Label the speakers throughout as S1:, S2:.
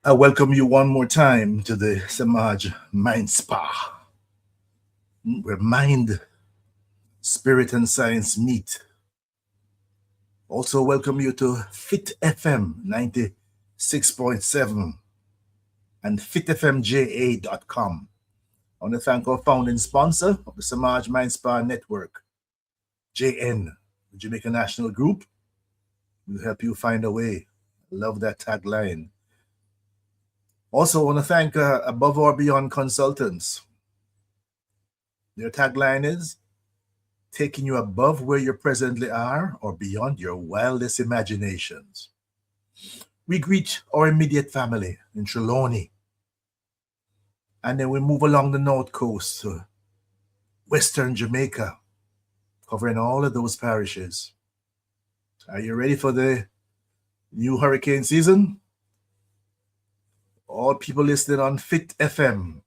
S1: I welcome you one more time to the Semaj MindSpa, where mind, spirit, and science meet. Also, welcome you to Fit FM 96.7 and fitfmja.com. I want to thank our founding sponsor of the Semaj MindSpa Network, JN, the Jamaica National Group. Will help you find a way. Love that tagline. Also, I want to thank Above or Beyond Consultants. Their tagline is taking you above where you presently are or beyond your wildest imaginations. We greet our immediate family in Trelawney. And then we move along the north coast to Western Jamaica, covering all of those parishes. Are you ready for the new hurricane season? All people listening on Fit FM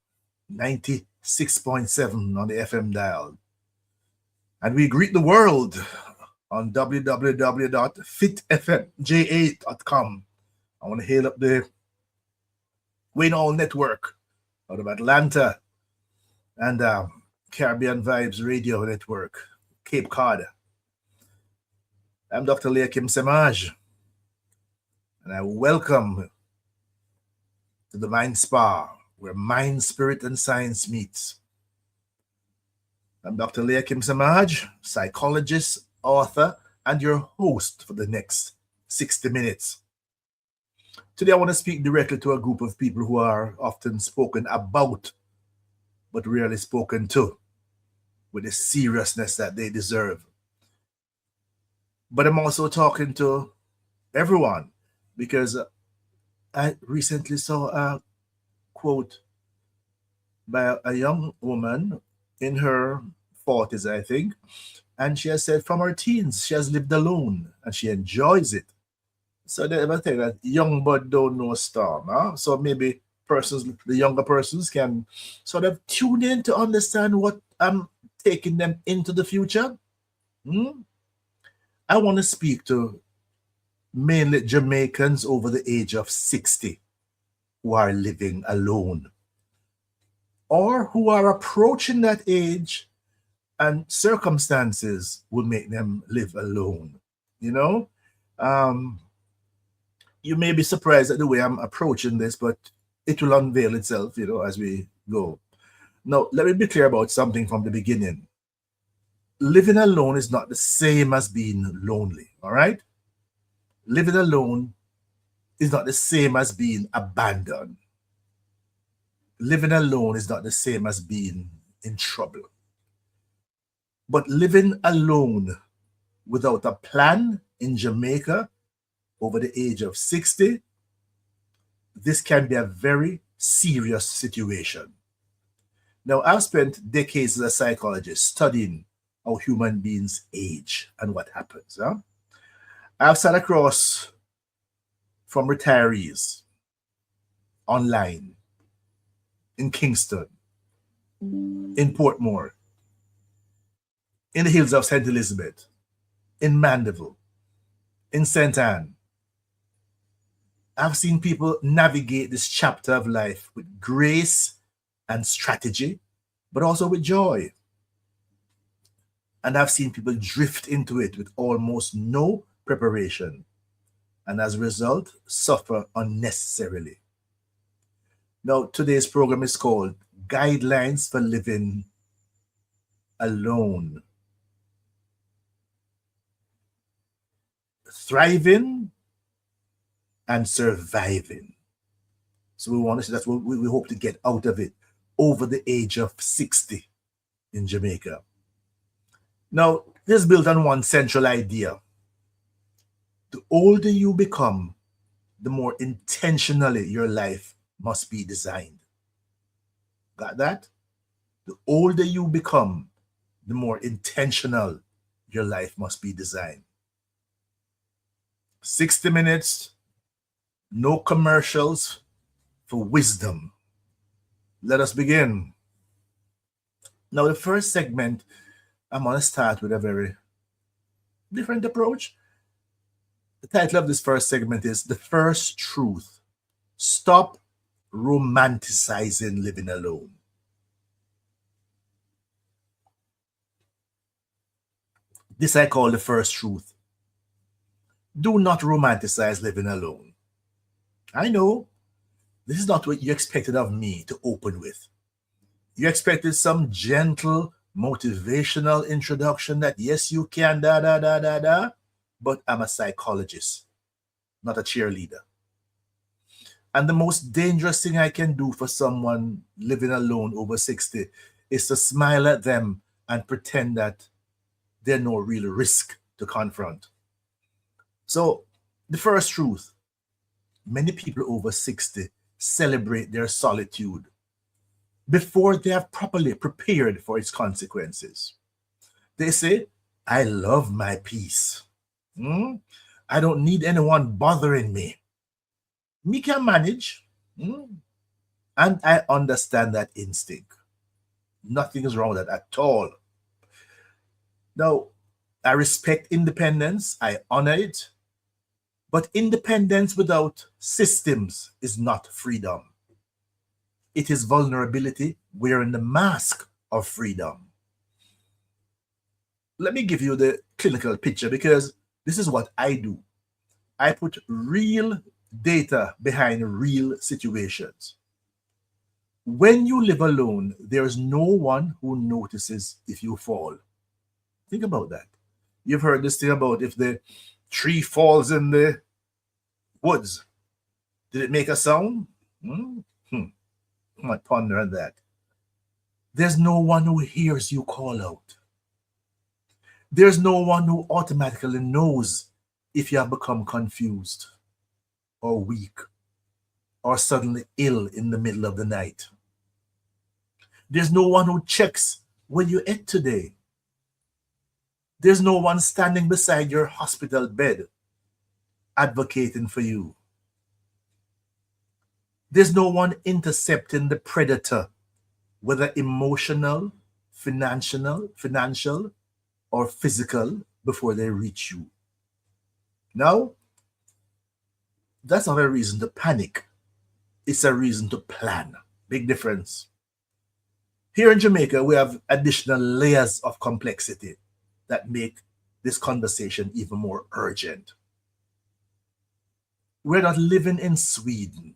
S1: 96.7 on the FM dial. And we greet the world on www.fitfmja.com. I want to hail up the Wayne All Network out of Atlanta and Caribbean Vibes Radio Network, Cape Cod. I'm Dr. Leahcim Semaj, and I welcome to the Mind Spa, where mind, spirit, and science meets. I'm Dr. Leahcim Semaj, psychologist, author, and your host for the next 60 minutes. Today, I want to speak directly to a group of people who are often spoken about, but rarely spoken to, with the seriousness that they deserve. But I'm also talking to everyone because I recently saw a quote by a young woman in her 40s, I think, and she has said from her teens she has lived alone and she enjoys it. So they ever think that young but don't know storm. Huh? So maybe the younger persons can sort of tune in to understand what I'm taking them into the future. I want to speak to mainly Jamaicans over the age of 60 who are living alone or who are approaching that age and circumstances will make them live alone. You may be surprised at the way I'm approaching this, but it will unveil itself, as we go. Now, let me be clear about something from the beginning. Living alone is not the same as being lonely, all right? Living alone is not the same as being abandoned. Living alone is not the same as being in trouble. But living alone without a plan in Jamaica over the age of 60, this can be a very serious situation. Now, I've spent decades as a psychologist studying how human beings age and what happens. Huh? I've sat across from retirees online in Kingston, in Portmore, in the hills of St. Elizabeth, in Mandeville, in St. Anne. I've seen people navigate this chapter of life with grace and strategy, but also with joy. And I've seen people drift into it with almost no preparation, and as a result, suffer unnecessarily. Now, today's program is called Guidelines for Living Alone. Thriving and surviving. So we want to see that's what we hope to get out of it over the age of 60 in Jamaica. Now, this is built on one central idea. The older you become, the more intentionally your life must be designed. Got that? The older you become, the more intentional your life must be designed. 60 minutes, no commercials for wisdom. Let us begin. Now, the first segment, I'm going to start with a very different approach. The title of this first segment is The First Truth. Stop romanticizing living alone. This I call the first truth. Do not romanticize living alone. I know this is not what you expected of me to open with. You expected some gentle, motivational introduction that yes, you can, da da da da da, but I'm a psychologist, not a cheerleader. And the most dangerous thing I can do for someone living alone over 60 is to smile at them and pretend that there's no real risk to confront. So, the first truth, many people over 60 celebrate their solitude before they have properly prepared for its consequences. They say, I love my peace. I don't need anyone bothering me. Me can manage. And I understand that instinct. Nothing is wrong with that at all. Now, I respect independence. I honor it. But independence without systems is not freedom. It is vulnerability wearing the mask of freedom. Let me give you the clinical picture because this is what I do. I put real data behind real situations. When you live alone, there is no one who notices if you fall. Think about that. You've heard this thing about if the tree falls in the woods, did it make a sound? I might ponder on that. There's no one who hears you call out. There's no one who automatically knows if you have become confused or weak or suddenly ill in the middle of the night. There's no one who checks when you ate today. There's no one standing beside your hospital bed advocating for you. There's no one intercepting the predator, whether emotional, financial, or physical, before they reach you. Now, that's not a reason to panic. It's a reason to plan. Big difference. Here in Jamaica, we have additional layers of complexity that make this conversation even more urgent. We're not living in Sweden,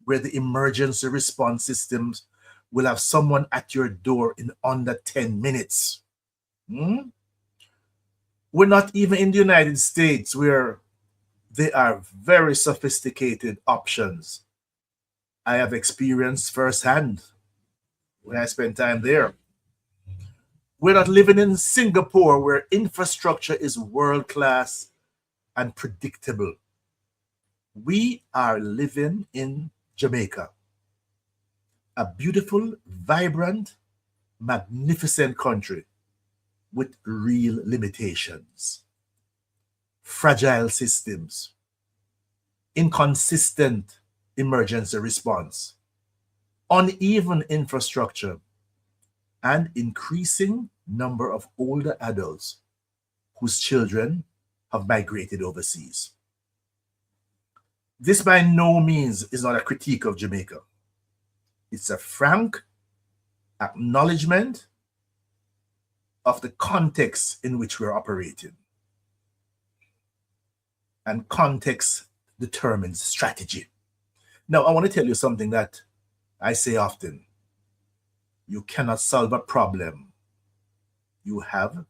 S1: where the emergency response systems will have someone at your door in under 10 minutes. We're not even in the United States, where there are very sophisticated options. I have experienced firsthand when I spent time there. We're not living in Singapore, where infrastructure is world-class and predictable. We are living in Jamaica, a beautiful, vibrant, magnificent country with real limitations, fragile systems, inconsistent emergency response, uneven infrastructure, and increasing number of older adults whose children have migrated overseas. This by no means is not a critique of Jamaica. It's a frank acknowledgement of the context in which we're operating. And context determines strategy. Now, I want to tell you something that I say often. You cannot solve a problem you have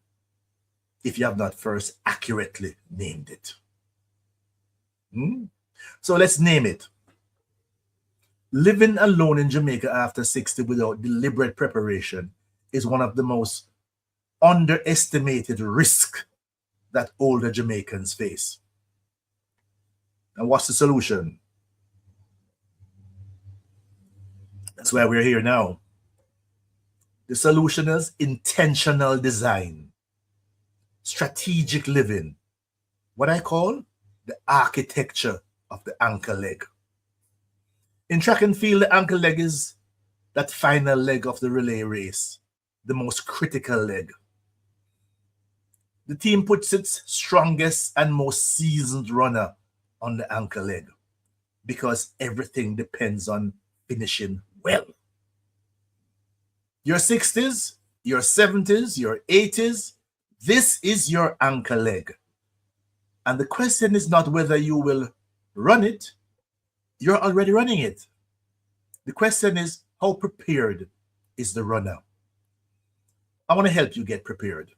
S1: if you have not first accurately named it. So let's name it. Living alone in Jamaica after 60 without deliberate preparation is one of the most underestimated risks that older Jamaicans face. And what's the solution? That's why we're here now. The solution is intentional design, strategic living, what I call the architecture of the anchor leg. In track and field, the anchor leg is that final leg of the relay race, the most critical leg. The team puts its strongest and most seasoned runner on the anchor leg because everything depends on finishing well. Your 60s, your 70s, your 80s, this is your anchor leg. And the question is not whether you will run it, you're already running it. The question is, how prepared is the runner? I want to help you get prepared.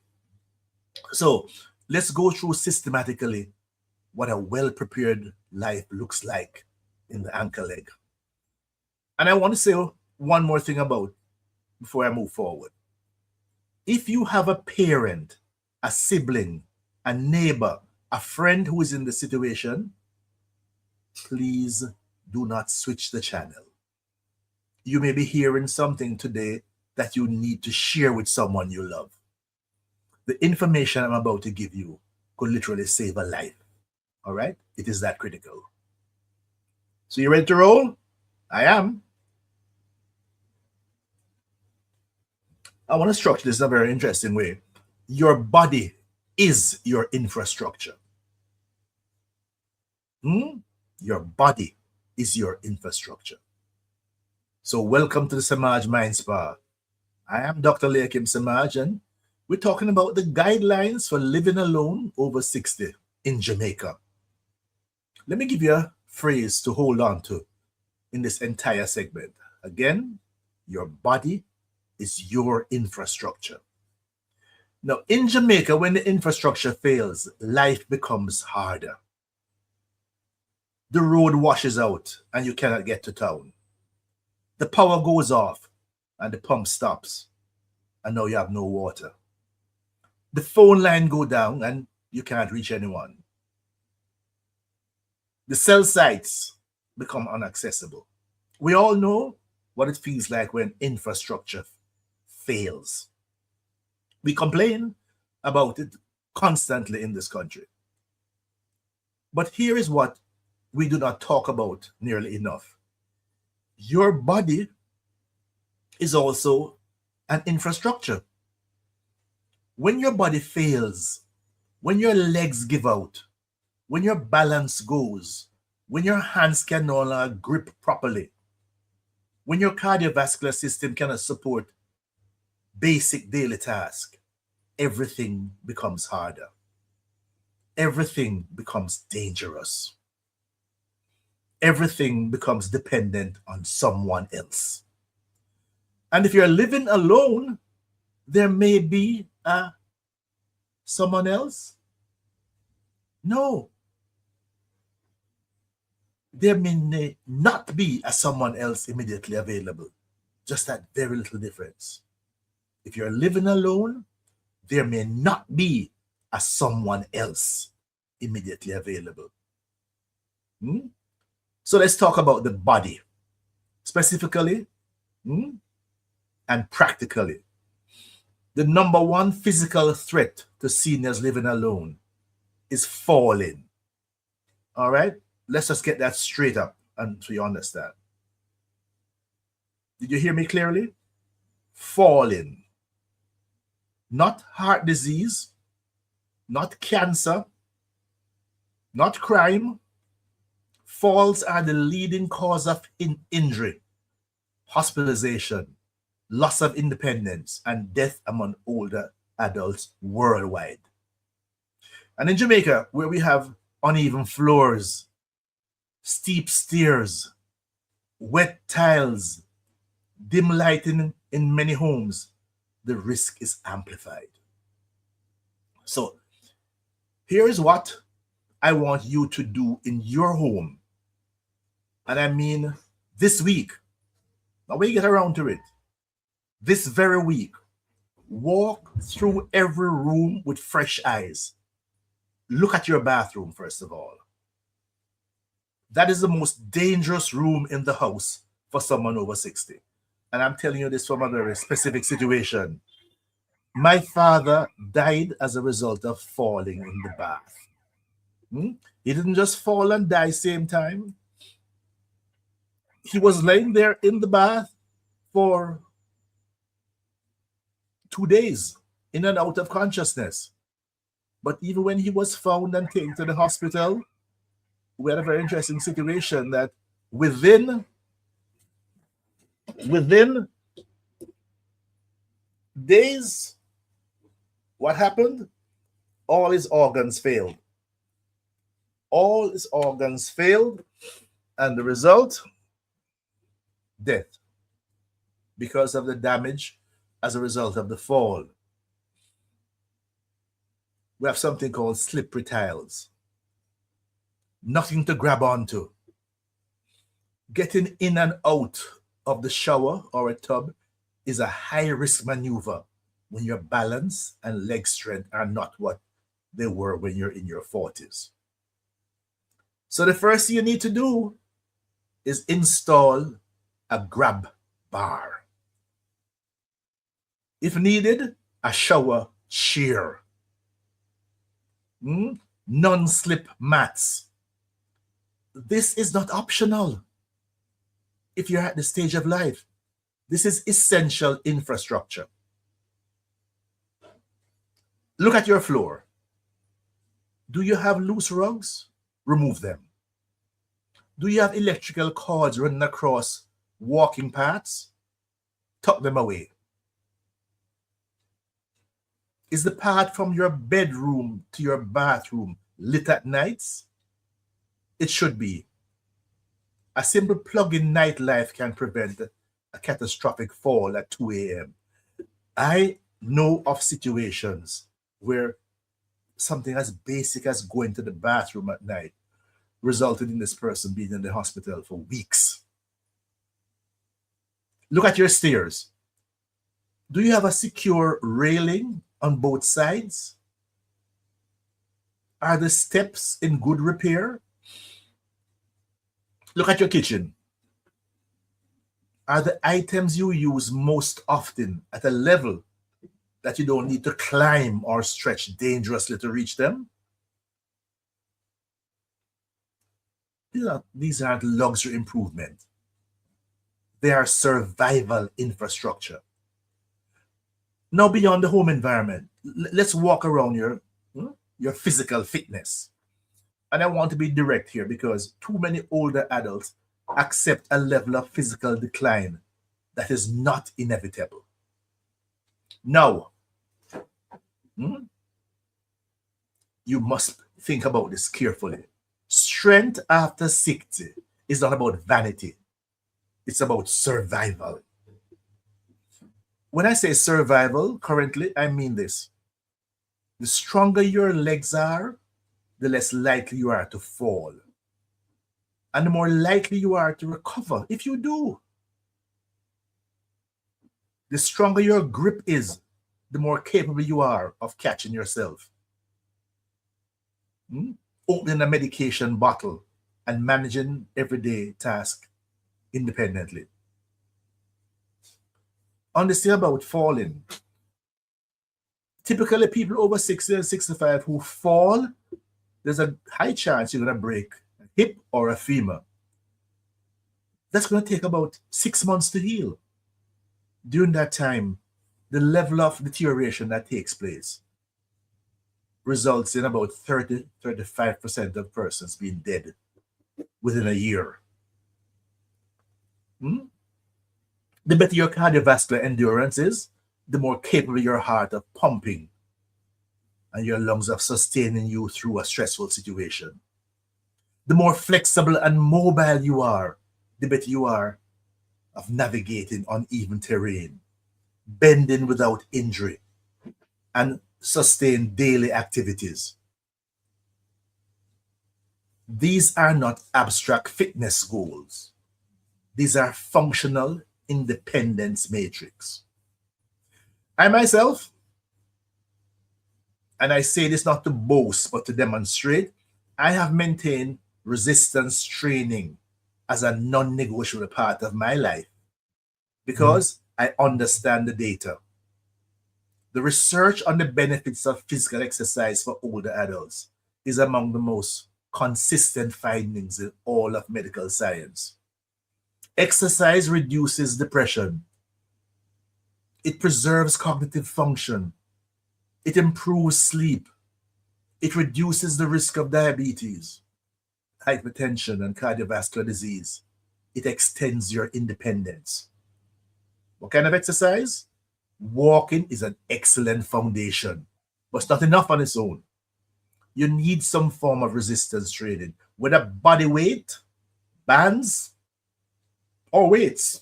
S1: So let's go through systematically what a well-prepared life looks like in the anchor leg. And I want to say one more thing about before I move forward. If you have a parent, a sibling, a neighbor, a friend who is in the situation, please do not switch the channel. You may be hearing something today that you need to share with someone you love. The information I'm about to give you could literally save a life. All right? It is that critical. So you ready to roll? I am. I want to structure this in a very interesting way. Your body is your infrastructure. Your body is your infrastructure. So welcome to the Semaj MindSpa. I am Dr. Leahcim Semaj, and we're talking about the guidelines for living alone over 60 in Jamaica. Let me give you a phrase to hold on to in this entire segment. Again, your body is your infrastructure. Now, in Jamaica, when the infrastructure fails, life becomes harder. The road washes out and you cannot get to town. The power goes off and the pump stops and now you have no water. The phone line go down and you can't reach anyone. The cell sites become inaccessible. We all know what it feels like when infrastructure fails. We complain about it constantly in this country. But here is what we do not talk about nearly enough. Your body is also an infrastructure. When your body fails, when your legs give out, when your balance goes, when your hands can no longer grip properly, when your cardiovascular system cannot support basic daily tasks, everything becomes harder. Everything becomes dangerous. Everything becomes dependent on someone else. And if you're living alone, there may be someone else. No. There may not be a someone else immediately available. Just that very little difference. If you're living alone, there may not be a someone else immediately available. So let's talk about the body, specifically and practically. The number one physical threat to seniors living alone is falling. All right? Let's just get that straight up and so you understand. Did you hear me clearly? Falling. Not heart disease, not cancer, not crime. Falls are the leading cause of injury, hospitalization, loss of independence, and death among older adults worldwide. And in Jamaica, where we have uneven floors, steep stairs, wet tiles, dim lighting in many homes, the risk is amplified. So here's what I want you to do in your home. And I mean this week. Now when you get around to it, this very week, walk through every room with fresh eyes. Look at your bathroom, first of all. That is the most dangerous room in the house for someone over 60. And I'm telling you this from a very specific situation. My father died as a result of falling in the bath. He didn't just fall and die same time. He was laying there in the bath for 2 days, in and out of consciousness. But even when he was found and taken to the hospital, we had a very interesting situation that within days, what happened? All his organs failed. All his organs failed, and the result, death, because of the damage as a result of the fall. We have something called slippery tiles. Nothing to grab onto. Getting in and out of the shower or a tub is a high risk maneuver when your balance and leg strength are not what they were when you're in your 40s. So the first thing you need to do is install a grab bar. If needed, a shower chair. Non-slip mats. This is not optional if you're at the stage of life. This is essential infrastructure. Look at your floor. Do you have loose rugs? Remove them. Do you have electrical cords running across walking paths? Tuck them away. Is the path from your bedroom to your bathroom lit at nights? It should be. A simple plug-in nightlight can prevent a catastrophic fall at 2 a.m. I know of situations where something as basic as going to the bathroom at night resulted in this person being in the hospital for weeks. Look at your stairs. Do you have a secure railing on both sides? Are the steps in good repair? Look at your kitchen. Are the items you use most often at a level that you don't need to climb or stretch dangerously to reach them? These aren't luxury improvement. They are survival infrastructure. Now, beyond the home environment, let's walk around your physical fitness. And I want to be direct here because too many older adults accept a level of physical decline that is not inevitable. Now, you must think about this carefully. Strength after 60 is not about vanity. It's about survival. When I say survival, currently, I mean this. The stronger your legs are, the less likely you are to fall. And the more likely you are to recover if you do. The stronger your grip is, the more capable you are of catching yourself. Opening a medication bottle and managing everyday tasks independently. Understand about falling. Typically, people over 60 and 65 who fall, there's a high chance you're going to break a hip or a femur. That's going to take about 6 months to heal. During that time, the level of deterioration that takes place results in about 30-35% of persons being dead within a year. The better your cardiovascular endurance is, the more capable your heart of pumping and your lungs of sustaining you through a stressful situation. The more flexible and mobile you are, the better you are of navigating uneven terrain, bending without injury, and sustain daily activities. These are not abstract fitness goals. These are functional independence matrix. I myself, and I say this not to boast but to demonstrate, I have maintained resistance training as a non-negotiable part of my life because I understand the data. The research on the benefits of physical exercise for older adults is among the most consistent findings in all of medical science. Exercise reduces depression. It preserves cognitive function. It improves sleep. It reduces the risk of diabetes, hypertension, and cardiovascular disease. It extends your independence. What kind of exercise? Walking is an excellent foundation, but it's not enough on its own. You need some form of resistance training, whether body weight, bands, or weights.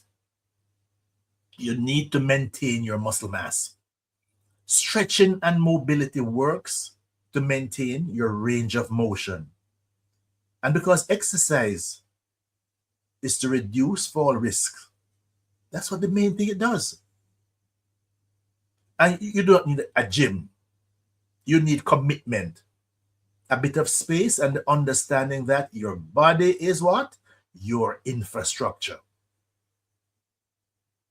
S1: You need to maintain your muscle mass. Stretching and mobility works to maintain your range of motion. And because exercise is to reduce fall risk, that's what the main thing it does. And you don't need a gym. You need commitment, a bit of space, and the understanding that your body is what? Your infrastructure.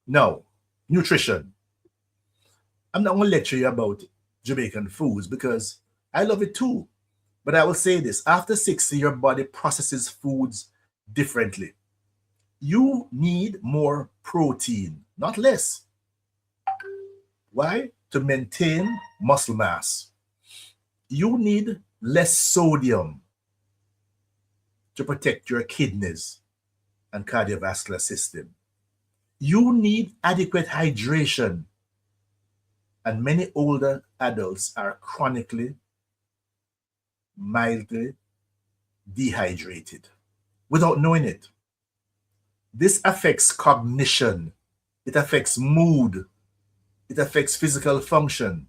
S1: Now, nutrition. I'm not going to lecture you about Jamaican foods because I love it too. But I will say this, after 60, your body processes foods differently. You need more protein, not less. Why? To maintain muscle mass. You need less sodium to protect your kidneys and cardiovascular system. You need adequate hydration. And many older adults are chronically, mildly dehydrated without knowing it. This affects cognition. It affects mood. It affects physical function.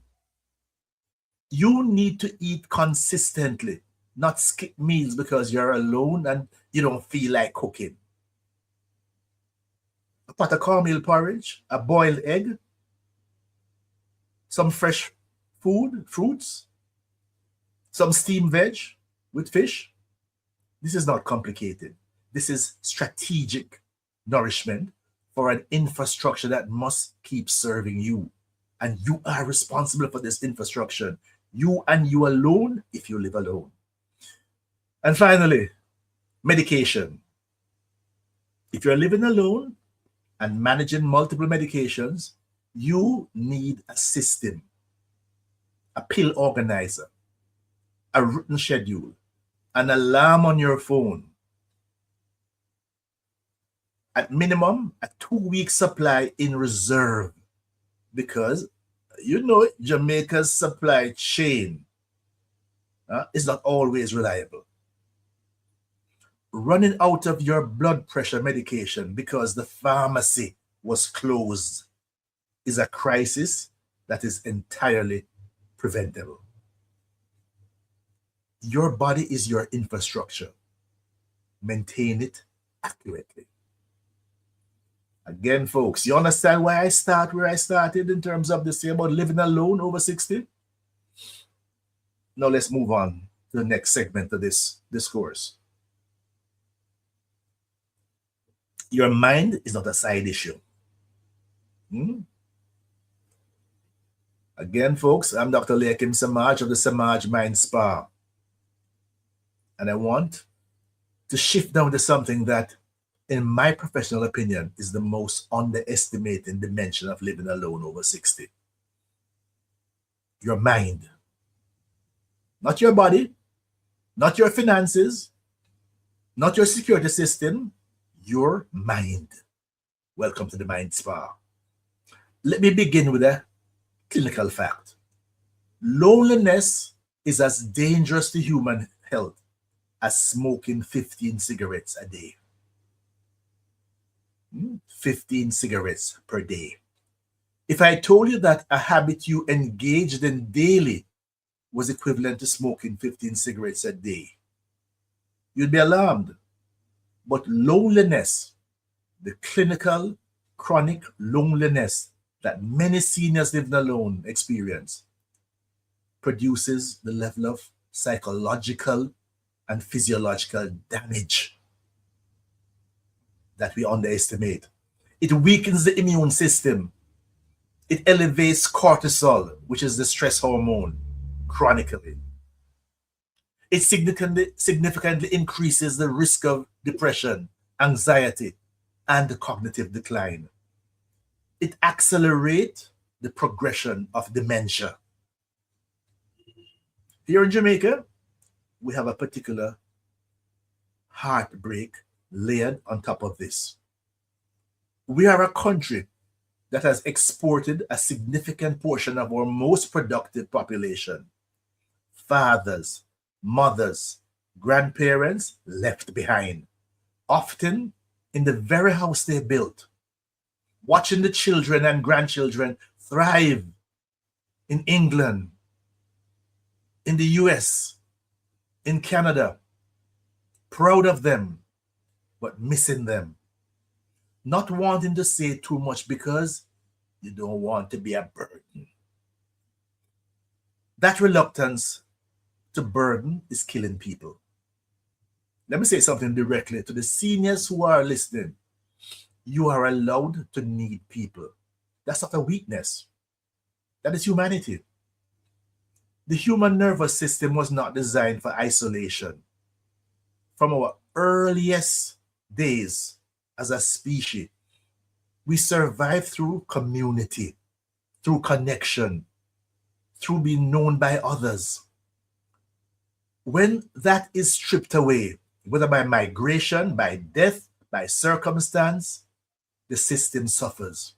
S1: You need to eat consistently, not skip meals because you're alone and you don't feel like cooking. A pot of cornmeal porridge, a boiled egg, some fresh food, fruits, some steamed veg with fish. This is not complicated. This is strategic nourishment for an infrastructure that must keep serving you. And you are responsible for this infrastructure. You and you alone if you live alone. And finally, medication. If you're living alone and managing multiple medications, you need a system, a pill organizer, a written schedule, an alarm on your phone. At minimum, a 2-week supply in reserve, because you know Jamaica's supply chain is not always reliable. Running out of your blood pressure medication because the pharmacy was closed is a crisis that is entirely preventable. Your body is your infrastructure. Maintain it accurately. Again, folks, you understand why I start where I started in terms of this about living alone over 60? Now let's move on to the next segment of this discourse. Your mind is not a side issue. Again, folks, I'm Dr. Leahcim Semaj of the Semaj MindSpa. And I want to shift down to something that, in my professional opinion, is the most underestimated dimension of living alone over 60. Your mind. Not your body, not your finances, not your security system, your mind. Welcome to the Mind Spa. Let me begin with a clinical fact. Loneliness is as dangerous to human health as smoking 15 cigarettes a day. 15 cigarettes per day. If I told you that a habit you engaged in daily was equivalent to smoking 15 cigarettes a day, you'd be alarmed. But loneliness, the clinical, chronic loneliness that many seniors living alone experience, produces the level of psychological and physiological damage that we underestimate. It weakens the immune system. It elevates cortisol, which is the stress hormone, chronically. It significantly increases the risk of depression, anxiety, and cognitive decline. It accelerates the progression of dementia. Here in Jamaica, we have a particular heartbreak layered on top of this. We are a country that has exported a significant portion of our most productive population. Fathers, mothers, grandparents left behind, often in the very house they built, watching the children and grandchildren thrive in England, in the US, in Canada, proud of them, but missing them. Not wanting to say too much because you don't want to be a burden. That reluctance to burden is killing people. Let me say something directly to the seniors who are listening. You are allowed to need people. That's not a weakness. That is humanity. The human nervous system was not designed for isolation. From our earliest days as a species, we survive through community, through connection, through being known by others. When that is stripped away, whether by migration, by death, by circumstance, the system suffers.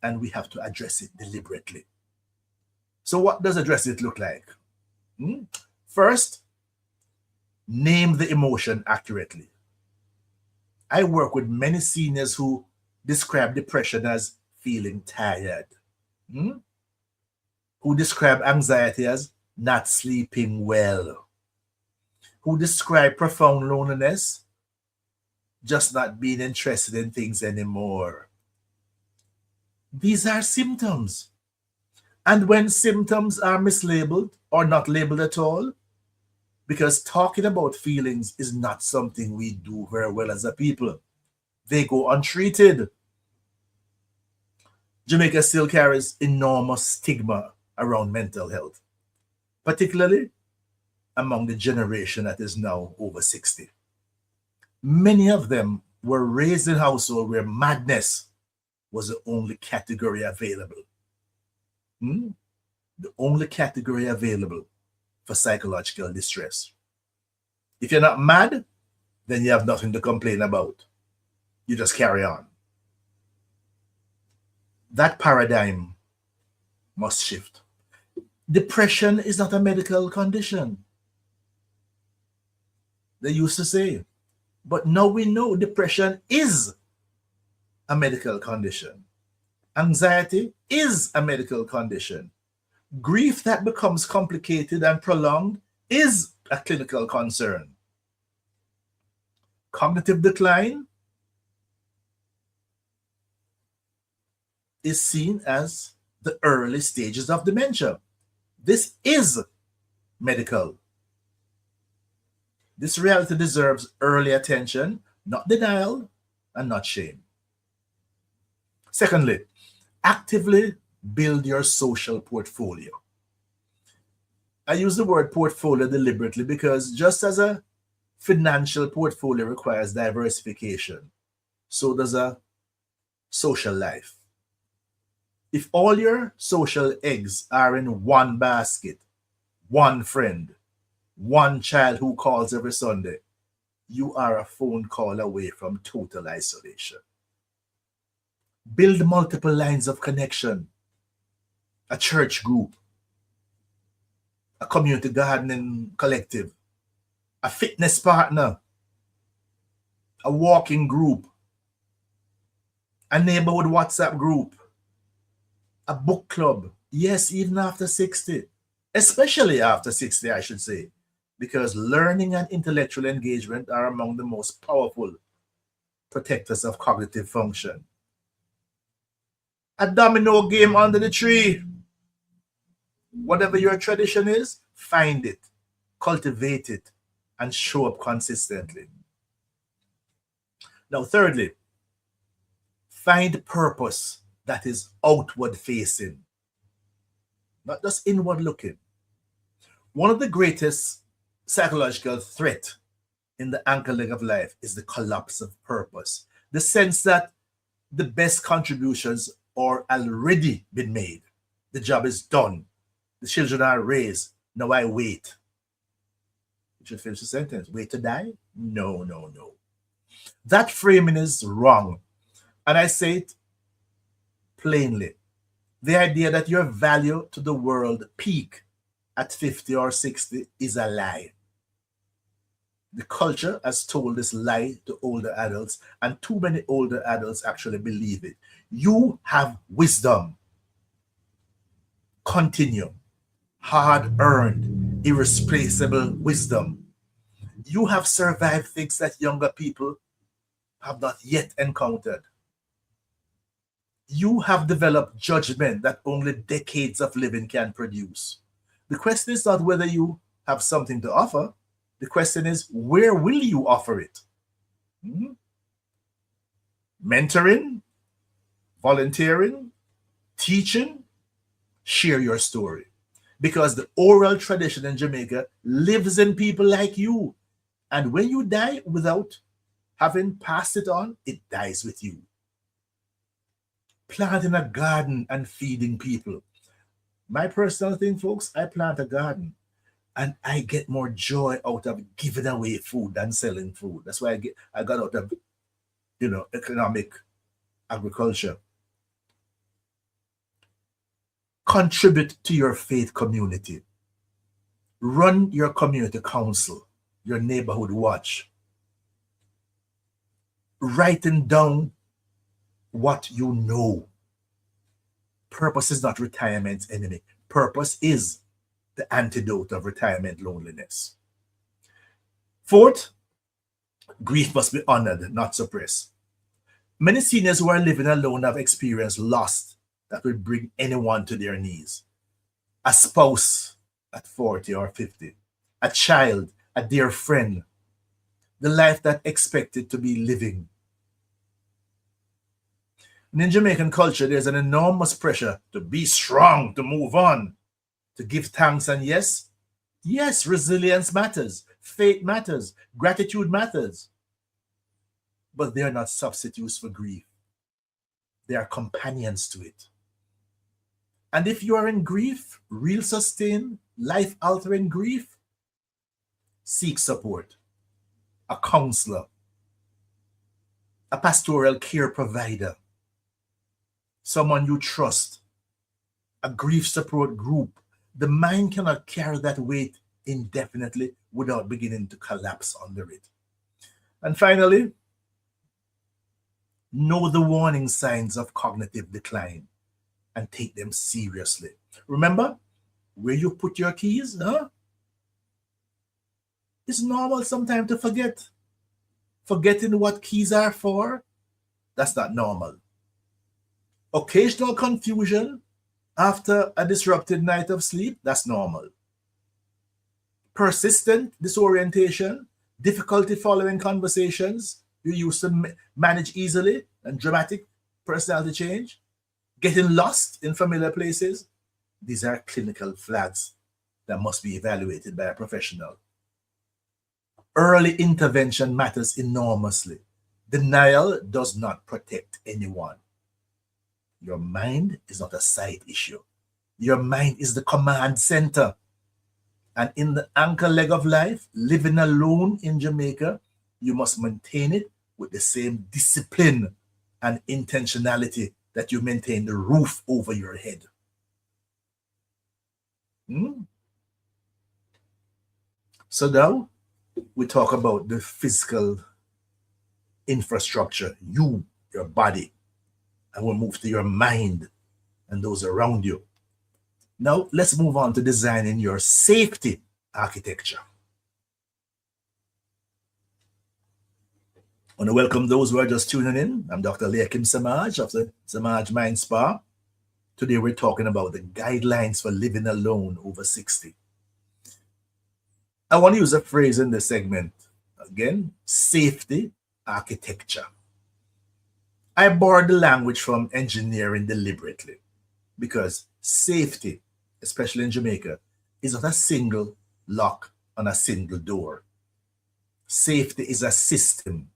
S1: And we have to address it deliberately. So what does address it look like? First, name the emotion accurately. I work with many seniors who describe depression as feeling tired, who describe anxiety as not sleeping well, who describe profound loneliness just not being interested in things anymore. These are symptoms. And when symptoms are mislabeled or not labeled at all, because talking about feelings is not something we do very well as a people, they go untreated. Jamaica still carries enormous stigma around mental health, particularly among the generation that is now over 60. Many of them were raised in households where madness was the only category available. The only category available for psychological distress. If you're not mad, then you have nothing to complain about. You just carry on. That paradigm must shift. Depression is not a medical condition. They used to say, but now we know depression is a medical condition. Anxiety is a medical condition. Grief that becomes complicated and prolonged is a clinical concern. Cognitive decline is seen as the early stages of dementia. This is medical. This reality deserves early attention, not denial and not shame. Secondly, actively build your social portfolio. I use the word portfolio deliberately because just as a financial portfolio requires diversification, so does a social life. If all your social eggs are in one basket, one friend, one child who calls every Sunday, you are a phone call away from total isolation. Build multiple lines of connection. A church group, a community gardening collective, a fitness partner, a walking group, a neighborhood WhatsApp group, a book club. Yes, even after 60, especially after 60, I should say, because learning and intellectual engagement are among the most powerful protectors of cognitive function. A domino game under the tree. Whatever your tradition is, find it, cultivate it, and show up consistently. Now, thirdly, find purpose that is outward facing, not just inward looking. One of the greatest psychological threats in the anchor leg of life is the collapse of purpose. The sense that the best contributions are already been made. The job is done. The children are raised. Now I wait. You should finish the sentence. Wait to die? No, no, no. That framing is wrong. And I say it plainly. The idea that your value to the world peak at 50 or 60 is a lie. The culture has told this lie to older adults, and too many older adults actually believe it. You have wisdom. Continue. Hard earned, irreplaceable wisdom. You have survived things that younger people have not yet encountered. You have developed judgment that only decades of living can produce. The question is not whether you have something to offer. The question is, where will you offer it? Mentoring, volunteering, teaching, share your story. Because the oral tradition in Jamaica lives in people like you. And when you die without having passed it on, it dies with you. Planting a garden and feeding people. My personal thing, folks, I plant a garden and I get more joy out of giving away food than selling food. That's why I got out of, economic agriculture. Contribute to your faith community. Run your community council, your neighborhood watch. Writing down what you know. Purpose is not retirement's enemy. Purpose is the antidote of retirement loneliness. Fourth, grief must be honored, not suppressed. Many seniors who are living alone have experienced loss that will bring anyone to their knees. A spouse at 40 or 50, a child, a dear friend, the life that expected to be living. And in Jamaican culture, there's an enormous pressure to be strong, to move on, to give thanks. And yes, resilience matters, faith matters, gratitude matters. But they are not substitutes for grief. They are companions to it. And if you are in grief, real sustained, life-altering grief, seek support. A counselor, a pastoral care provider, someone you trust, a grief support group. The mind cannot carry that weight indefinitely without beginning to collapse under it. And finally, know the warning signs of cognitive decline and take them seriously. Remember, where you put your keys, It's normal sometimes to forget. Forgetting what keys are for, that's not normal. Occasional confusion after a disrupted night of sleep, that's normal. Persistent disorientation, difficulty following conversations you used to manage easily, and dramatic personality change, getting lost in familiar places, these are clinical flags that must be evaluated by a professional. Early intervention matters enormously. Denial does not protect anyone. Your mind is not a side issue. Your mind is the command center. And in the anchor leg of life, living alone in Jamaica, you must maintain it with the same discipline and intentionality that you maintain the roof over your head. So now we talk about the physical infrastructure, your body, and we'll move to your mind and those around you. Now let's move on to designing your safety architecture. I want to welcome those who are just tuning in. I'm Dr. Leahcim Semaj of the Semaj MindSpa. Today we're talking about the guidelines for living alone over 60. I want to use a phrase in this segment. Again, safety architecture. I borrowed the language from engineering deliberately because safety, especially in Jamaica, is not a single lock on a single door. Safety is a system.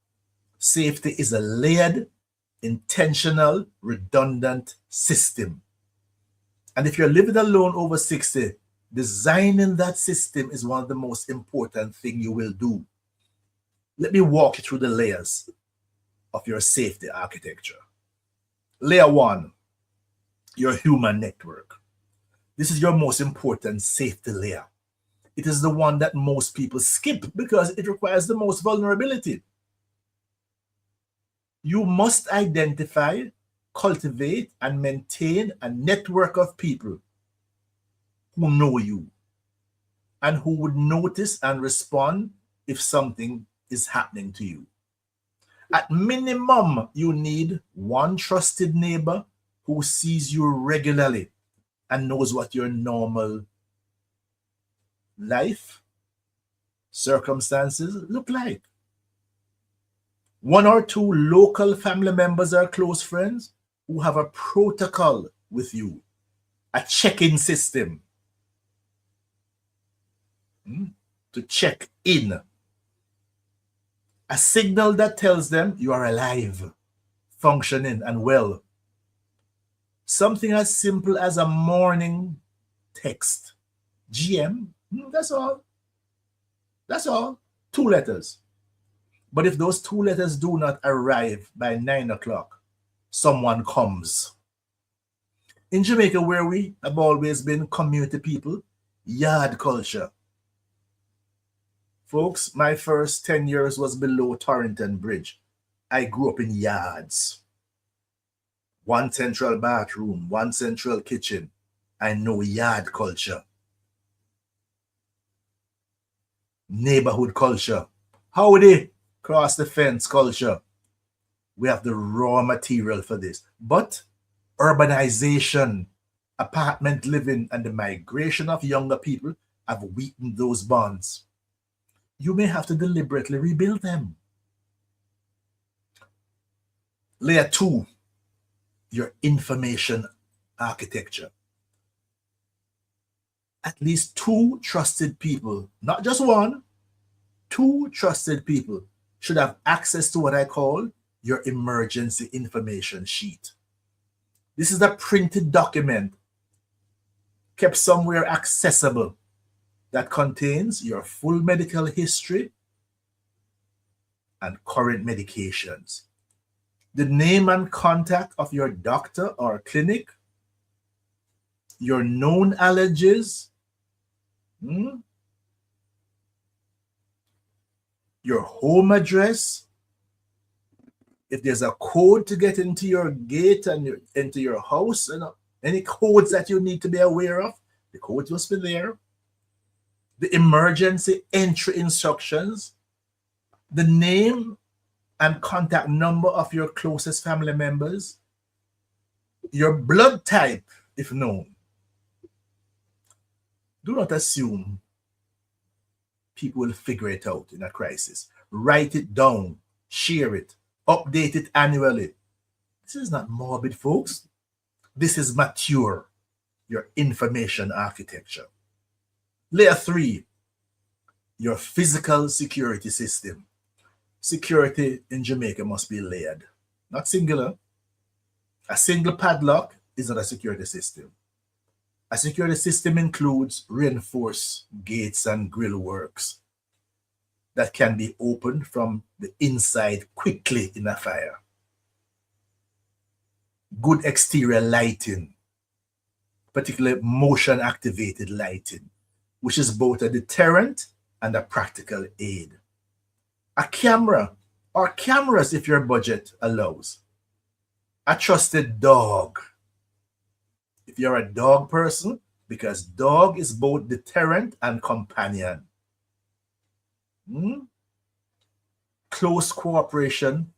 S1: Safety is a layered, intentional, redundant system. And if you're living alone over 60, Designing that system is one of the most important things you will do. Let me walk you through the layers of your safety architecture. Layer one, your human network. This is your most important safety layer. It is the one that most people skip because it requires the most vulnerability. You must identify, cultivate, and maintain a network of people who know you and who would notice and respond if something is happening to you. At minimum, you need one trusted neighbor who sees you regularly and knows what your normal life circumstances look like. One or two local family members or close friends who have a protocol with you, a check-in system to check in, a signal that tells them you are alive, functioning, and well. Something as simple as a morning text. GM, that's all. That's all. 2 letters. But if those 2 letters do not arrive by 9 o'clock, someone comes. In Jamaica, where we have always been community people, yard culture. Folks, my first 10 years was below Torrington Bridge. I grew up in yards. One central bathroom, one central kitchen. I know yard culture. Neighborhood culture. Howdy, cross the fence culture. We have the raw material for this. But urbanization, apartment living, and the migration of younger people have weakened those bonds. You may have to deliberately rebuild them. Layer 2, your information architecture. At least 2 trusted people, not just one, 2 trusted people should have access to what I call your emergency information sheet. This is a printed document kept somewhere accessible that contains your full medical history and current medications, the name and contact of your doctor or clinic, your known allergies, your home address, if there's a code to get into your gate and into your house, any codes that you need to be aware of, the codes must be there. The emergency entry instructions, the name and contact number of your closest family members, your blood type, if known. Do not assume people will figure it out in a crisis. Write it down, share it, update it annually. This is not morbid, folks. This is mature, your information architecture. Layer 3, your physical security system. Security in Jamaica must be layered, not singular. A single padlock is not a security system. A security system includes reinforced gates and grill works that can be opened from the inside quickly in a fire. Good exterior lighting, particularly motion activated lighting, which is both a deterrent and a practical aid. A camera, or cameras if your budget allows. A trusted dog, if you're a dog person, because dog is both deterrent and companion. Close cooperation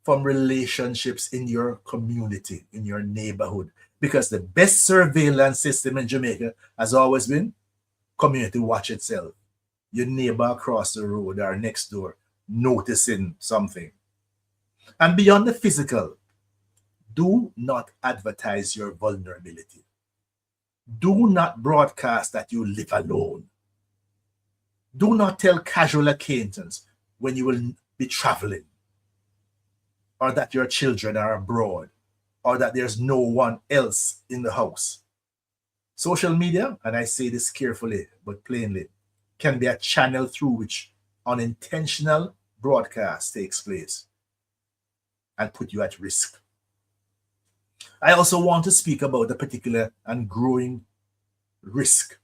S1: from relationships in your community, in your neighborhood, because the best surveillance system in Jamaica has always been community watch itself. Your neighbor across the road or next door noticing something. And beyond the physical, do not advertise your vulnerability. Do not broadcast that you live alone. Do not tell casual acquaintance when you will be traveling, or that your children are abroad, or that there's no one else in the house. Social media, and I say this carefully but plainly, can be a channel through which unintentional broadcast takes place and put you at risk. I also want to speak about the particular and growing risk: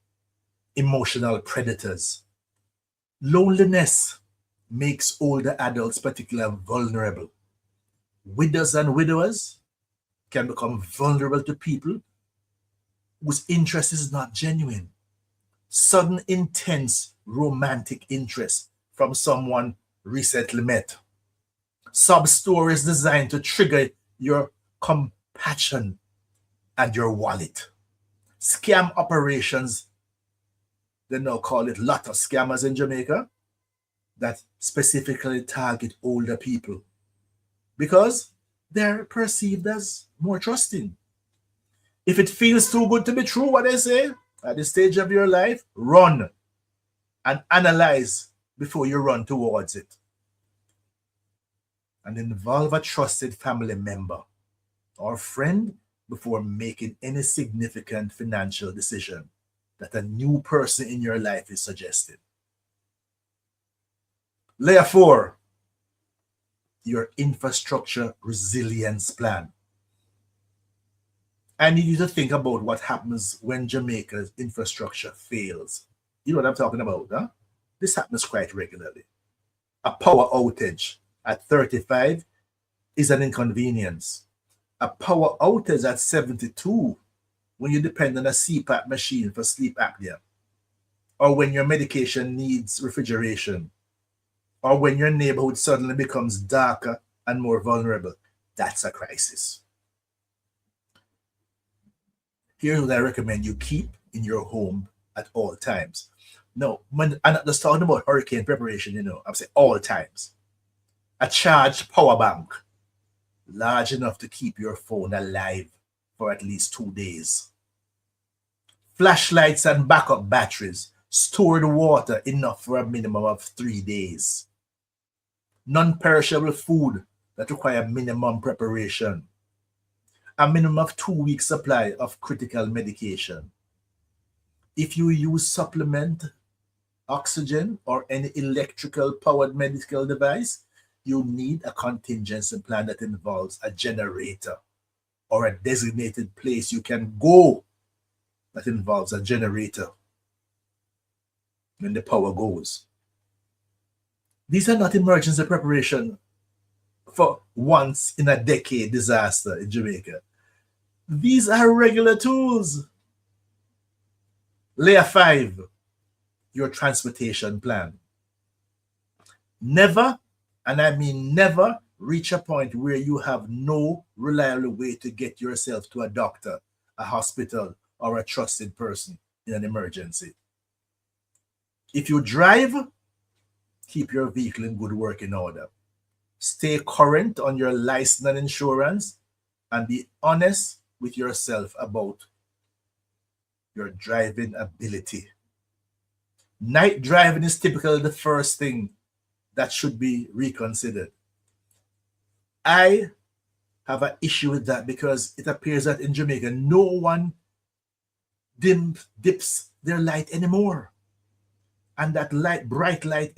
S1: emotional predators. Loneliness makes older adults particularly vulnerable. Widows and widowers can become vulnerable to people whose interest is not genuine. Sudden, intense romantic interest from someone recently met. Sub stories designed to trigger your compassion and your wallet. Scam operations, they now call it lot of scammers in Jamaica, that specifically target older people because they're perceived as more trusting. If it feels too good to be true, what they say, at this stage of your life, run and analyze before you run towards it. And involve a trusted family member or friend before making any significant financial decision that a new person in your life is suggesting. Layer 4, your infrastructure resilience plan. I need you to think about what happens when Jamaica's infrastructure fails. You know what I'm talking about, huh? This happens quite regularly. A power outage at 35 is an inconvenience. A power outage at 72 when you depend on a CPAP machine for sleep apnea, or when your medication needs refrigeration, or when your neighborhood suddenly becomes darker and more vulnerable. That's a crisis. Here's what I recommend you keep in your home at all times. No, I'm not just talking about hurricane preparation, I'm saying all times. A charged power bank, large enough to keep your phone alive for at least 2 days. Flashlights and backup batteries, stored water enough for a minimum of 3 days. Non-perishable food that require minimum preparation. A minimum of 2 weeks supply of critical medication. If you use supplement, oxygen, or any electrical powered medical device, you need a contingency plan that involves a generator or a designated place you can go that involves a generator when the power goes. These are not emergency preparation for once in a decade disaster in Jamaica. These are regular tools. Layer 5, your transportation plan. Never, and I mean never, reach a point where you have no reliable way to get yourself to a doctor, a hospital, or a trusted person in an emergency. If you drive, keep your vehicle in good working order. Stay current on your license and insurance, and be honest with yourself about your driving ability. Night driving is typically the first thing that should be reconsidered. I have an issue with that because it appears that in Jamaica, no one dips their light anymore. And that light, bright light,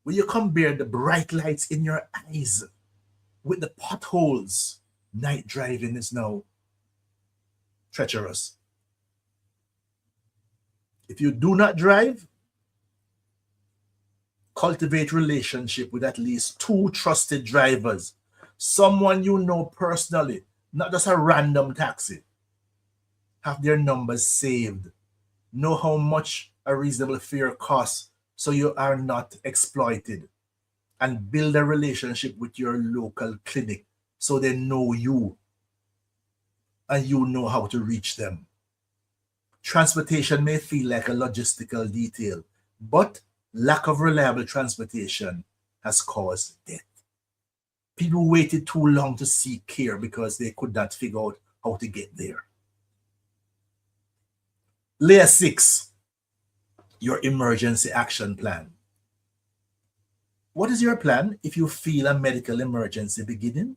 S1: when you compare the bright lights in your eyes with the potholes, night driving is now treacherous. If you do not drive, cultivate relationship with at least 2 trusted drivers, someone you know personally, not just a random taxi. Have their numbers saved. Know how much a reasonable fare costs so you are not exploited. And build a relationship with your local clinic so they know you and you know how to reach them. Transportation may feel like a logistical detail, but lack of reliable transportation has caused death. People waited too long to seek care because they could not figure out how to get there. Layer 6, your emergency action plan. What is your plan if you feel a medical emergency beginning?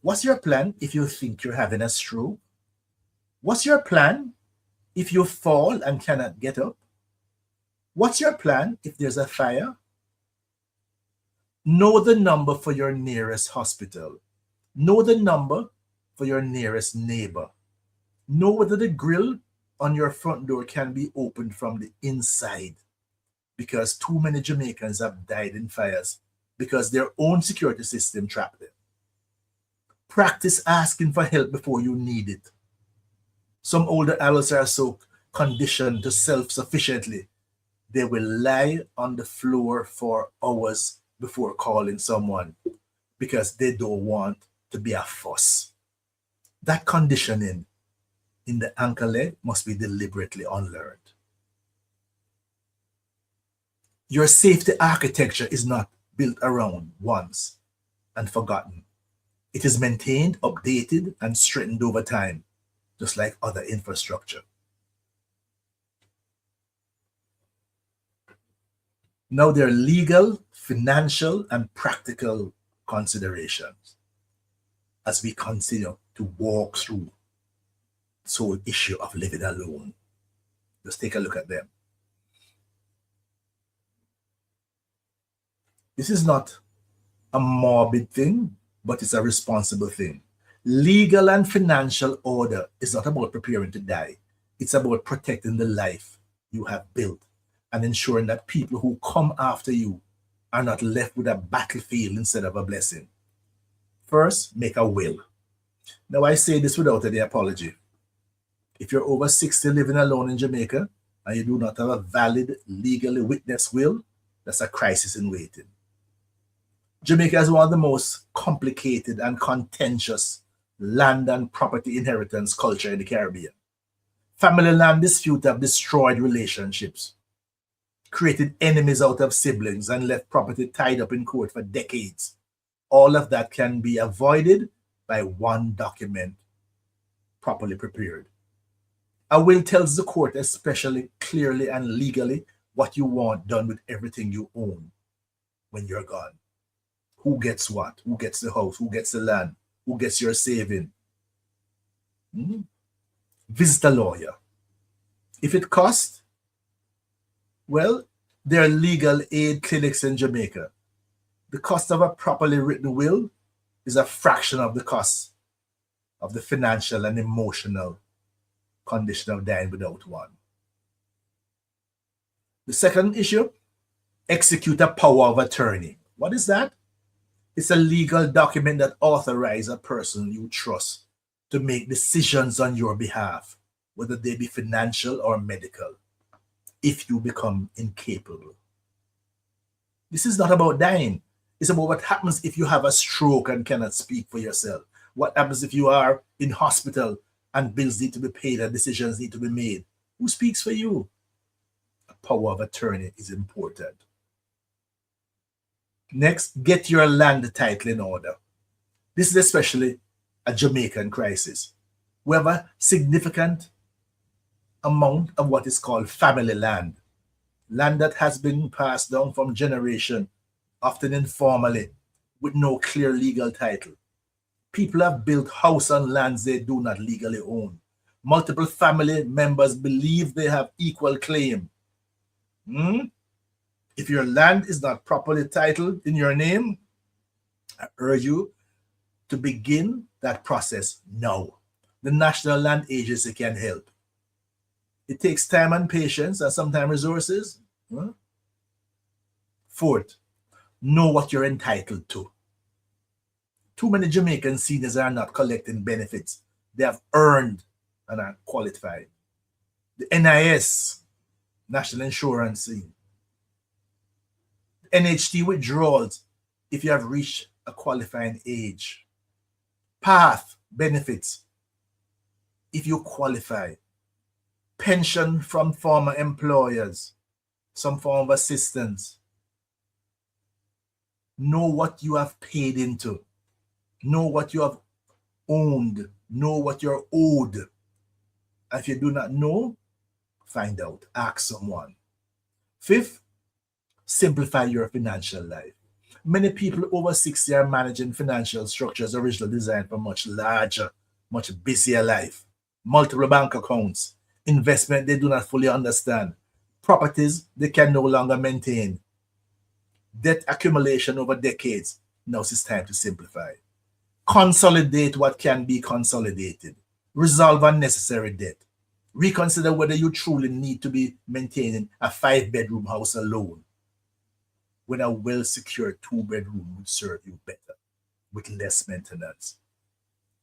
S1: What's your plan if you think you're having a stroke What's your plan if you fall and cannot get up? What's your plan if there's a fire? Know the number for your nearest hospital. Know the number for your nearest neighbor. Know whether the grill on your front door can be opened from the inside, because too many Jamaicans have died in fires because their own security system trapped them. Practice asking for help before you need it. Some older adults are so conditioned to self-sufficiently, they will lie on the floor for hours before calling someone because they don't want to be a fuss. That conditioning in the ankle leg must be deliberately unlearned. Your safety architecture is not built around once and forgotten. It is maintained, updated, and strengthened over time, just like other infrastructure. Now there are legal, financial, and practical considerations as we continue to walk through this whole issue of living alone. Let's take a look at them. This is not a morbid thing, but it's a responsible thing. Legal and financial order is not about preparing to die. It's about protecting the life you have built and ensuring that people who come after you are not left with a battlefield instead of a blessing. First, make a will. Now, I say this without any apology. If you're over 60 living alone in Jamaica and you do not have a valid, legally witnessed will, that's a crisis in waiting. Jamaica is one of the most complicated and contentious land and property inheritance culture in the Caribbean. Family land disputes have destroyed relationships, created enemies out of siblings, and left property tied up in court for decades. All of that can be avoided by one document properly prepared. A will tells the court especially clearly and legally what you want done with everything you own when you're gone. Who gets what? Who gets the house? Who gets the land? Who gets your saving? Visit a lawyer. If it costs, well, there are legal aid clinics in Jamaica. The cost of a properly written will is a fraction of the cost of the financial and emotional condition of dying without one. The second issue, execute a power of attorney. What is that? It's a legal document that authorizes a person you trust to make decisions on your behalf, whether they be financial or medical, if you become incapable. This is not about dying. It's about what happens if you have a stroke and cannot speak for yourself. What happens if you are in hospital and bills need to be paid and decisions need to be made? Who speaks for you? A power of attorney is important. Next, get your land title in order. This is especially a Jamaican crisis. We have a significant amount of what is called family land, land that has been passed down from generation, often informally, with no clear legal title. People have built houses on lands they do not legally own. Multiple family members believe they have equal claim. If your land is not properly titled in your name, I urge you to begin that process now. The National Land Agency can help. It takes time and patience and sometimes resources. Fourth, know what you're entitled to. Too many Jamaican seniors are not collecting benefits they have earned and are qualified. The NIS, National Insurance, NHT withdrawals if you have reached a qualifying age. PATH benefits if you qualify. Pension from former employers, some form of assistance. Know what you have paid into. Know what you have owned. Know what you're owed. If you do not know, find out. Ask someone. Fifth, simplify your financial life. Many people over 60 are managing financial structures originally designed for much larger, much busier life. multiple bank accounts, investment they do not fully understand, properties they can no longer maintain, debt accumulation over decades. Now it's time to simplify. Consolidate what can be consolidated. Resolve unnecessary debt. Reconsider whether you truly need to be maintaining a 5-bedroom house alone when a well-secured 2-bedroom would serve you better with less maintenance.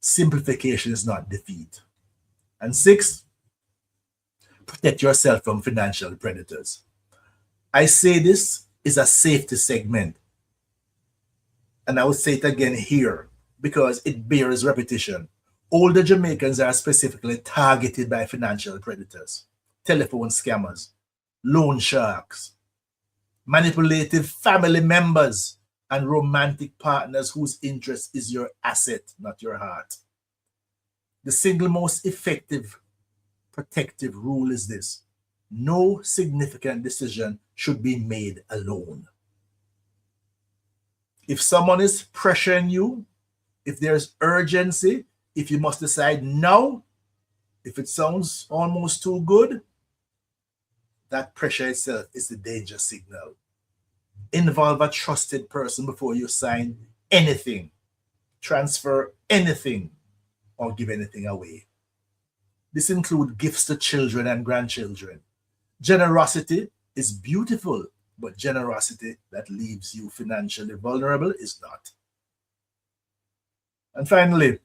S1: Simplification is not defeat. And 6, protect yourself from financial predators. I say this is a safety segment, and I will say it again here because it bears repetition. Older Jamaicans are specifically targeted by financial predators, telephone scammers, loan sharks, manipulative family members, and romantic partners whose interest is your asset, not your heart. The single most effective protective rule is this: no significant decision should be made alone. If someone is pressuring you, if there's urgency, if you must decide now, if it sounds almost too good, that pressure itself is the danger signal. Involve a trusted person before you sign anything, transfer anything, or give anything away. This includes gifts to children and grandchildren. Generosity is beautiful, but generosity that leaves you financially vulnerable is not. And finally,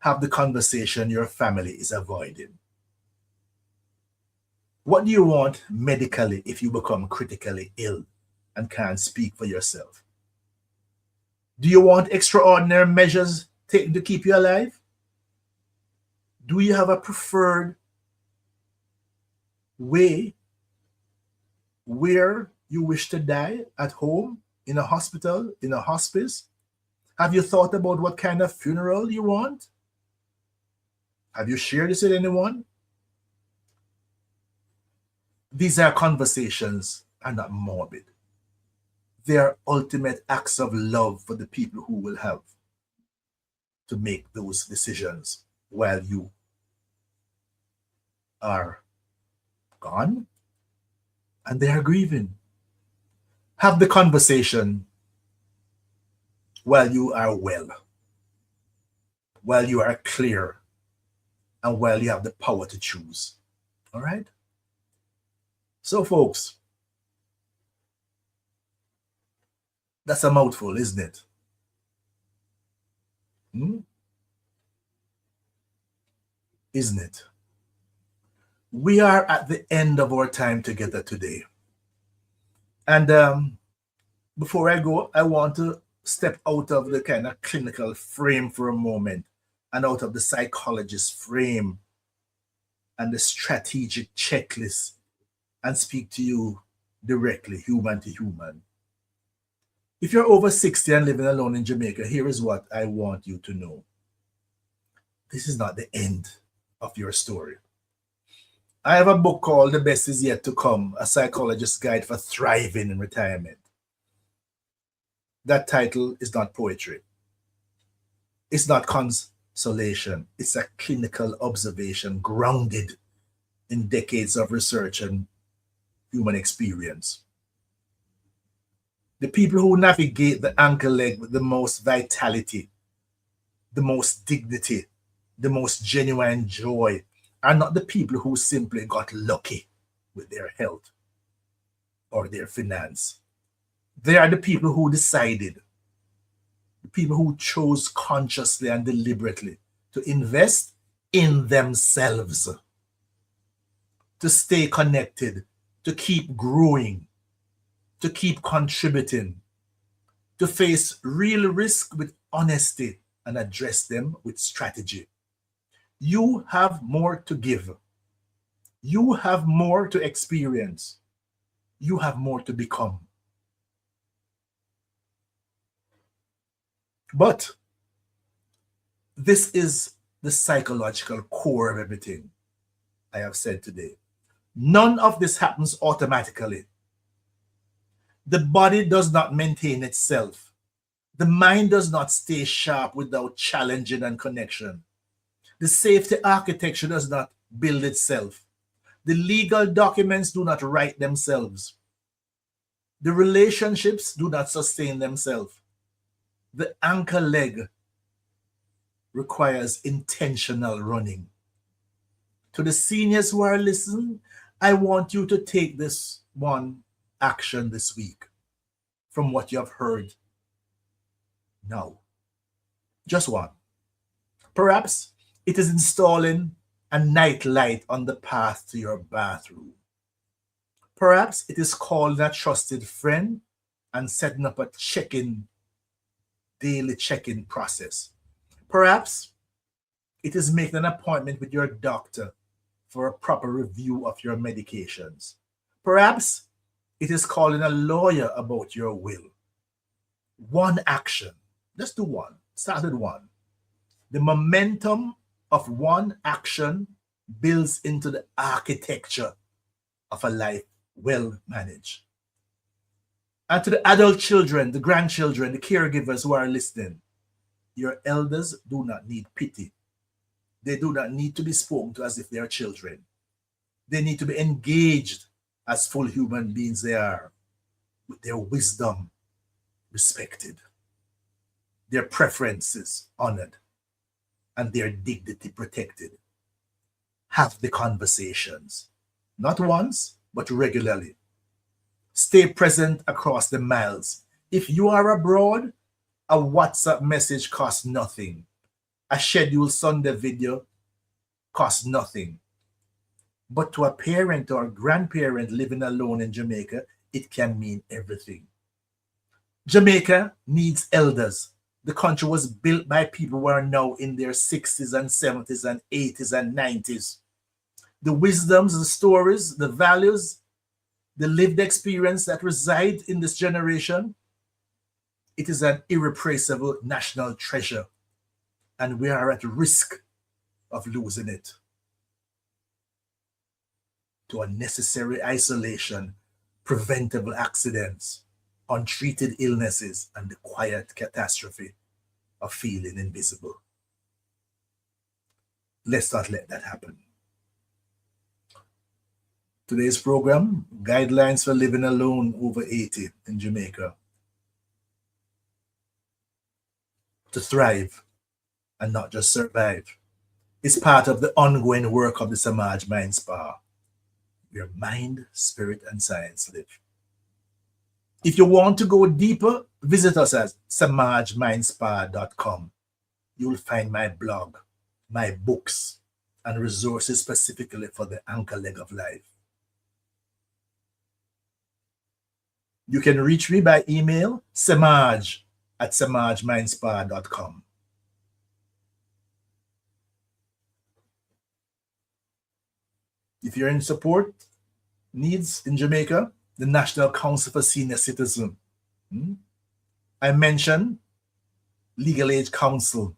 S1: have the conversation your family is avoiding. What do you want medically if you become critically ill and can't speak for yourself? Do you want extraordinary measures taken to keep you alive? Do you have a preferred way where you wish to die? At home, in a hospital, in a hospice? Have you thought about what kind of funeral you want? Have you shared this with anyone? These are conversations are not morbid. They are ultimate acts of love for the people who will have to make those decisions while you are gone and they are grieving. Have the conversation while you are well, while you are clear, and while you have the power to choose. All right? So, folks, that's a mouthful, isn't it? Isn't it? We are at the end of our time together today. And before I go, I want to step out of the kind of clinical frame for a moment and out of the psychologist frame and the strategic checklist and speak to you directly, human to human. If you're over 60 and living alone in Jamaica, here is what I want you to know. This is not the end of your story. I have a book called The Best Is Yet to Come, A Psychologist's Guide for Thriving in Retirement. That title is not poetry. It's not consolation. It's a clinical observation grounded in decades of research and human experience. The people who navigate the anchor leg with the most vitality, the most dignity, the most genuine joy are not the people who simply got lucky with their health or their finance. They are the people who decided, the people who chose consciously and deliberately to invest in themselves, to stay connected, to keep growing, to keep contributing, to face real risk with honesty and address them with strategy. You have more to give. You have more to experience. You have more to become. But this is the psychological core of everything I have said today. None of this happens automatically. The body does not maintain itself. The mind does not stay sharp without challenging and connection. The safety architecture does not build itself. The legal documents do not write themselves. The relationships do not sustain themselves. The anchor leg requires intentional running. To the seniors who are listening, I want you to take this one action this week from what you have heard now. Just one. Perhaps it is installing a night light on the path to your bathroom. Perhaps it is calling a trusted friend and setting up a daily check-in process. Perhaps it is making an appointment with your doctor for a proper review of your medications. Perhaps it is calling a lawyer about your will. One action. Just do one. Start with one. The momentum of one action builds into the architecture of a life well managed. And to the adult children, the grandchildren, the caregivers who are listening, your elders do not need pity. They do not need to be spoken to as if they are children. They need to be engaged as full human beings they are, with their wisdom respected, their preferences honored, and their dignity protected. Have the conversations, not once, but regularly. Stay present across the miles. If you are abroad, a WhatsApp message costs nothing. A scheduled Sunday video costs nothing. But to a parent or a grandparent living alone in Jamaica, it can mean everything. Jamaica needs elders. The country was built by people who are now in their 60s and 70s and 80s and 90s. The wisdoms, the stories, the values, the lived experience that reside in this generation, it is an irreplaceable national treasure, and we are at risk of losing it to unnecessary isolation, preventable accidents, untreated illnesses, and the quiet catastrophe of feeling invisible. Let's not let that happen. Today's program, Guidelines for Living Alone Over 80 in Jamaica. To thrive and not just survive is part of the ongoing work of the Semaj MindSpa, where mind, spirit, and science live. If you want to go deeper, visit us at semajmindspa.com. You'll find my blog, my books, and resources specifically for the anchor leg of life. You can reach me by email, semaj@semajmindspa.com. If you're in support needs in Jamaica, the National Council for Senior Citizens. I mentioned Legal Aid Council,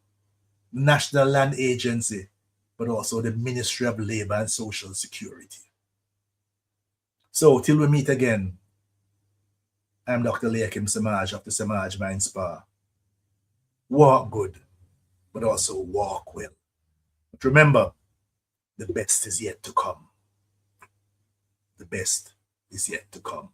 S1: the National Land Agency, but also the Ministry of Labor and Social Security. So till we meet again, I'm Dr. Leahcim Semaj of the Semaj MindSpa. Walk good, but also walk well. But remember, the best is yet to come. The best is yet to come.